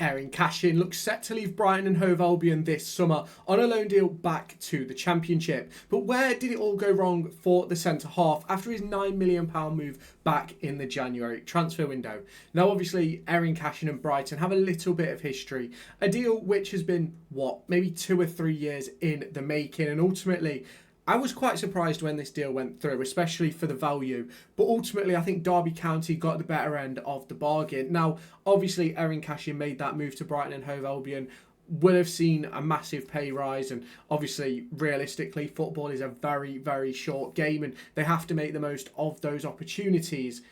Eiran Cashin looks set to leave Brighton and Hove Albion this summer on a loan deal back to the Championship. But where did it all go wrong for the centre-half after his £9 million move back in the January transfer window? Now, obviously, Eiran Cashin and Brighton have a little bit of history. A deal which has been, maybe 2 or 3 years in the making, and ultimately, I was quite surprised when this deal went through, especially for the value. But ultimately, I think Derby County got the better end of the bargain. Now, obviously, Eiran Cashin made that move to Brighton and Hove Albion, will have seen a massive pay rise. And obviously, realistically, football is a very, very short game and they have to make the most of those opportunities.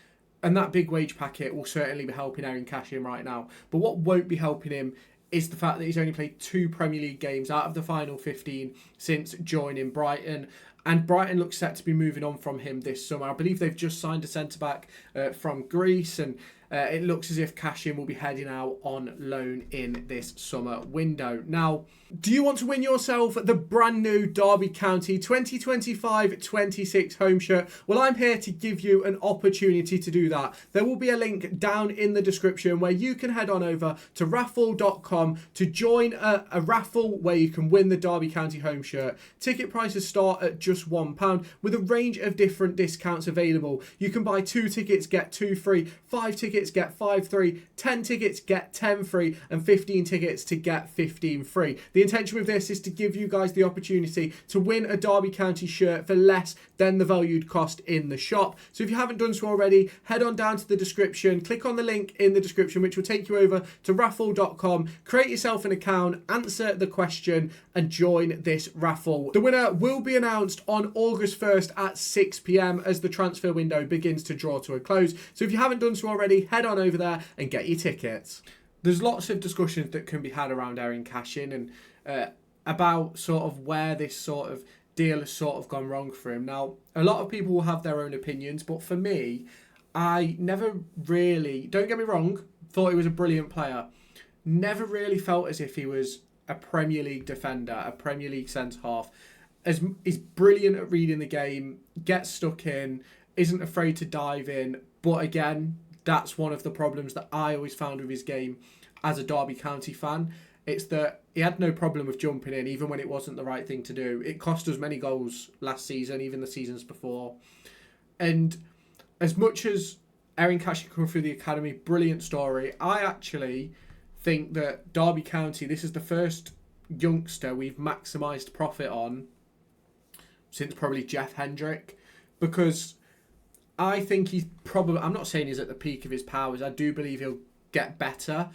And that big wage packet will certainly be helping Eiran Cashin right now. But what won't be helping him is the fact that he's only played 2 Premier League games out of the final 15 since joining Brighton. And Brighton looks set to be moving on from him this summer. I believe they've just signed a centre-back from Greece, and it looks as if Cashin will be heading out on loan in this summer window. Now, do you want to win yourself the brand new Derby County 2025-26 home shirt? Well, I'm here to give you an opportunity to do that. There will be a link down in the description where you can head on over to raffle.com to join a raffle where you can win the Derby County home shirt. Ticket prices start at just £1 with a range of different discounts available. You can buy 2 tickets, get 2 free, 5 tickets, get 5 free, 10 tickets, get 10 free, and 15 tickets to get 15 free. The intention with this is to give you guys the opportunity to win a Derby County shirt for less than the valued cost in the shop. So if you haven't done so already, head on down to the description, click on the link in the description, which will take you over to raffle.com, create yourself an account, answer the question, and join this raffle. The winner will be announced on August 1st at 6 p.m. as the transfer window begins to draw to a close. So if you haven't done so already, head on over there and get your tickets. There's lots of discussions that can be had around Eiran Cashin and about sort of where this sort of deal has sort of gone wrong for him. Now, a lot of people will have their own opinions, but for me, I never really, don't get me wrong, thought he was a brilliant player. Never really felt as if he was a Premier League defender, a Premier League centre-half. He's brilliant at reading the game, gets stuck in, isn't afraid to dive in. But again, that's one of the problems that I always found with his game as a Derby County fan. It's that he had no problem with jumping in, even when it wasn't the right thing to do. It cost us many goals last season, even the seasons before. And as much as Eiran Cashin coming through the academy, brilliant story, I actually think that Derby County, this is the first youngster we've maximised profit on since probably Jeff Hendrick, because I think he's probably, I'm not saying he's at the peak of his powers, I do believe he'll get better,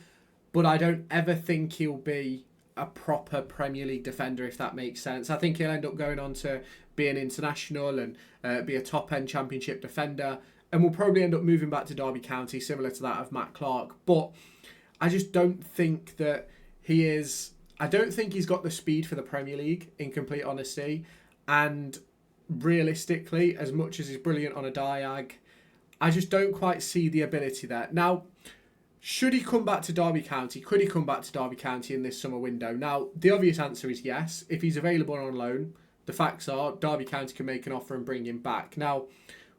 but I don't ever think he'll be a proper Premier League defender, if that makes sense. I think he'll end up going on to be an international and be a top-end Championship defender, and will probably end up moving back to Derby County, similar to that of Matt Clark. But I just don't think that he is, I don't think he's got the speed for the Premier League, in complete honesty. And realistically, as much as he's brilliant on a diag, I just don't quite see the ability there. Now, should he come back to Derby County? Could he come back to Derby County in this summer window? Now, the obvious answer is yes. If he's available on loan, the facts are Derby County can make an offer and bring him back. Now,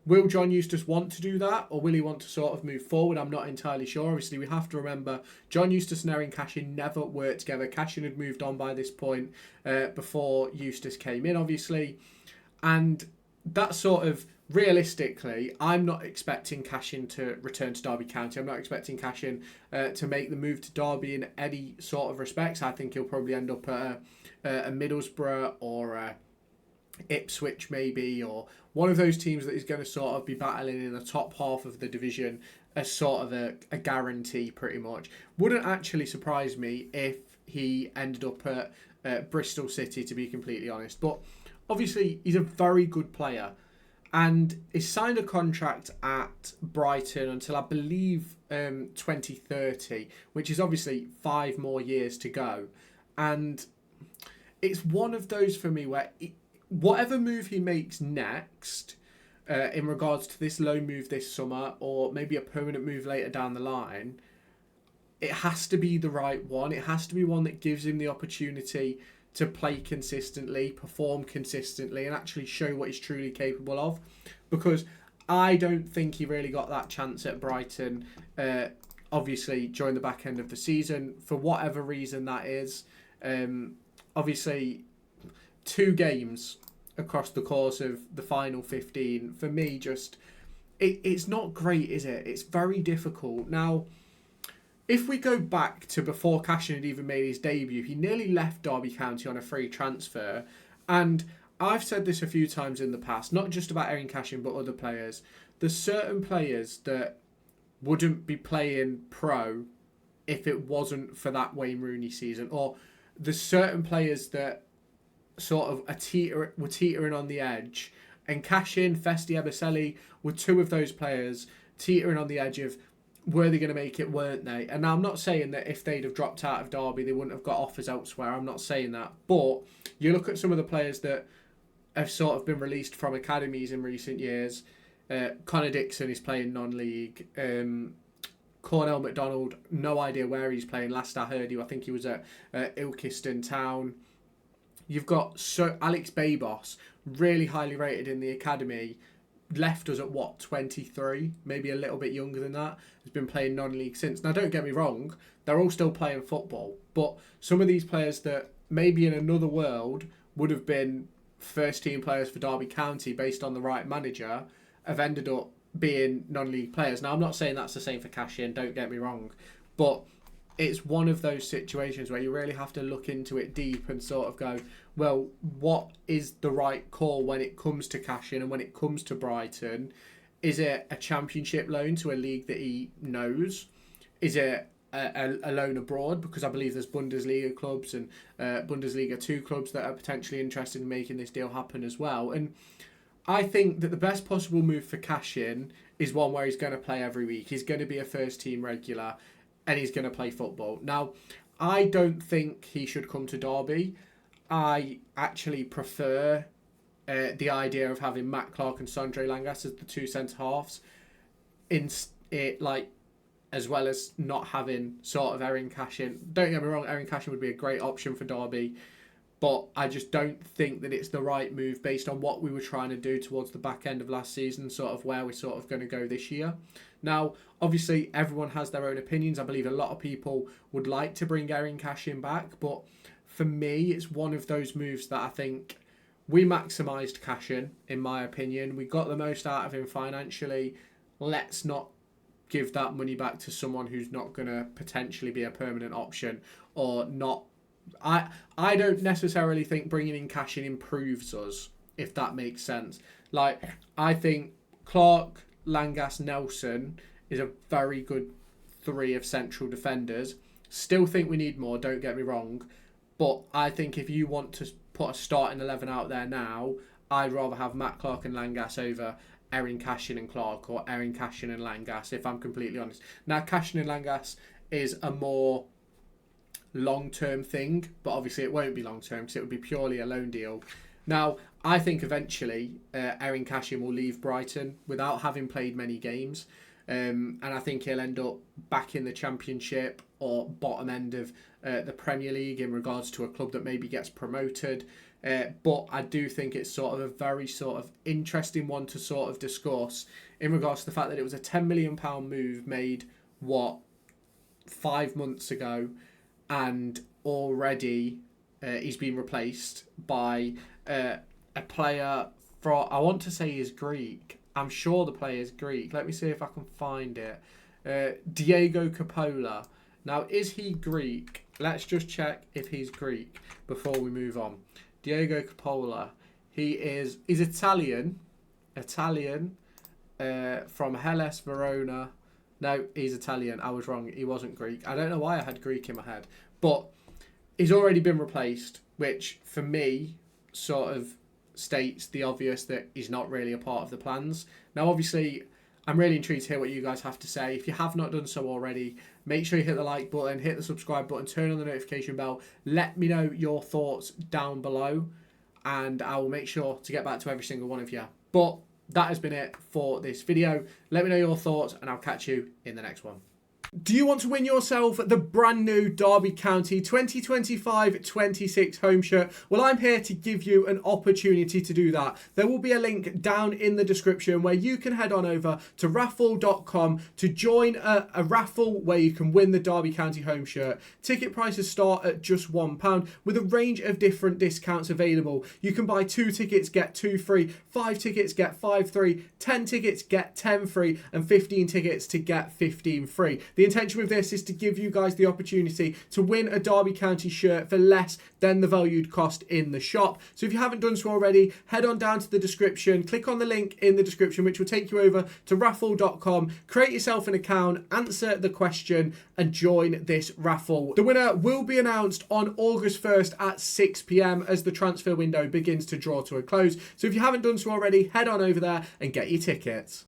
will John Eustace want to do that, or will he want to sort of move forward? I'm not entirely sure. Obviously, we have to remember John Eustace and Eiran Cashin never worked together. Cashin had moved on by this point before Eustace came in, obviously. And that sort of, realistically, I'm not expecting Cashin to return to Derby County. I'm not expecting Cashin to make the move to Derby in any sort of respects. I think he'll probably end up at a Middlesbrough or a Ipswich maybe, or one of those teams that is going to sort of be battling in the top half of the division as sort of a guarantee, pretty much. Wouldn't actually surprise me if he ended up at Bristol City, to be completely honest. But obviously, he's a very good player and he's signed a contract at Brighton until, I believe, 2030, which is obviously 5 more years to go. And it's one of those for me where whatever move he makes next, in regards to this loan move this summer, or maybe a permanent move later down the line, it has to be the right one. It has to be one that gives him the opportunity to play consistently, perform consistently, and actually show what he's truly capable of. Because I don't think he really got that chance at Brighton. obviously during the back end of the season, for whatever reason that is. Obviously, 2 games across the course of the final 15, for me, just it's not great, is it? It's very difficult. Now, if we go back to before Cashin had even made his debut, he nearly left Derby County on a free transfer. And I've said this a few times in the past, not just about Eiran Cashin, but other players. There's certain players that wouldn't be playing pro if it wasn't for that Wayne Rooney season. Or there's certain players that sort of were teetering on the edge. And Cashin, Festi, Ebosele were 2 of those players teetering on the edge of, were they going to make it, weren't they? And now I'm not saying that if they'd have dropped out of Derby, they wouldn't have got offers elsewhere. I'm not saying that. But you look at some of the players that have sort of been released from academies in recent years. Connor Dixon is playing non-league. Cornell McDonald, no idea where he's playing. Last I heard, I think he was at Ilkeston Town. You've got Alex Babos, really highly rated in the academy. Left us at 23, maybe a little bit younger than that. Has been playing non-league since. Now, don't get me wrong, they're all still playing football, but some of these players that maybe in another world would have been first team players for Derby County based on the right manager have ended up being non-league players. Now, I'm not saying that's the same for Cashin, don't get me wrong, but it's one of those situations where you really have to look into it deep and sort of go, well, what is the right call when it comes to Cashin and when it comes to Brighton? Is it a championship loan to a league that he knows? Is it a loan abroad? Because I believe there's Bundesliga clubs and Bundesliga 2 clubs that are potentially interested in making this deal happen as well. And I think that the best possible move for Cashin is one where he's going to play every week. He's going to be a first team regular and he's going to play football. Now, I don't think he should come to Derby. I actually prefer the idea of having Matt Clark and Sondre Langas as the 2 centre halves, as well as not having sort of Eiran Cashin. Don't get me wrong, Eiran Cashin would be a great option for Derby, but I just don't think that it's the right move based on what we were trying to do towards the back end of last season, sort of where we're sort of going to go this year. Now, obviously, everyone has their own opinions. I believe a lot of people would like to bring Eiran Cashin back, but for me, it's one of those moves that I think we maximised Cashin, in my opinion. We got the most out of him financially. Let's not give that money back to someone who's not going to potentially be a permanent option or not. I don't necessarily think bringing in Cashin improves us, if that makes sense. Like, I think Clark, Langas, Nelson is a very good 3 of central defenders. Still think we need more, don't get me wrong. But I think if you want to put a starting 11 out there now, I'd rather have Matt Clark and Langas over Eiran Cashin and Clark, or Eiran Cashin and Langas, if I'm completely honest. Now, Cashin and Langas is a more long-term thing, but obviously it won't be long-term because it would be purely a loan deal. Now, I think eventually Eiran Cashin will leave Brighton without having played many games. And I think he'll end up back in the Championship or bottom end of the Premier League in regards to a club that maybe gets promoted. But I do think it's sort of a very sort of interesting one to sort of discuss in regards to the fact that it was a £10 million move made, 5 months ago, and already he's been replaced by a player from, I want to say he's Greek. I'm sure the player is Greek. Let me see if I can find it. Diego Coppola. Now, is he Greek? Let's just check if he's Greek before we move on. Diego Coppola. He's Italian. From Hellas Verona. No, he's Italian. I was wrong. He wasn't Greek. I don't know why I had Greek in my head. But he's already been replaced, which for me sort of states the obvious that he's not really a part of the plans. Now, obviously, I'm really intrigued to hear what you guys have to say. If you have not done so already, make sure you hit the like button, hit the subscribe button, turn on the notification bell. Let me know your thoughts down below, and I will make sure to get back to every single one of you. But that has been it for this video. Let me know your thoughts, and I'll catch you in the next one. Do you want to win yourself the brand new Derby County 2025-26 home shirt? Well, I'm here to give you an opportunity to do that. There will be a link down in the description where you can head on over to raffle.com to join a raffle where you can win the Derby County home shirt. Ticket prices start at just £1 with a range of different discounts available. You can buy 2 tickets, get 2 free, 5 tickets, get 5 free, 10 tickets, get 10 free, and 15 tickets to get 15 free. The intention with this is to give you guys the opportunity to win a Derby County shirt for less than the valued cost in the shop. So if you haven't done so already, head on down to the description, click on the link in the description, which will take you over to raffle.com, create yourself an account, answer the question, and join this raffle. The winner will be announced on August 1st at 6 p.m. as the transfer window begins to draw to a close. So if you haven't done so already, head on over there and get your tickets.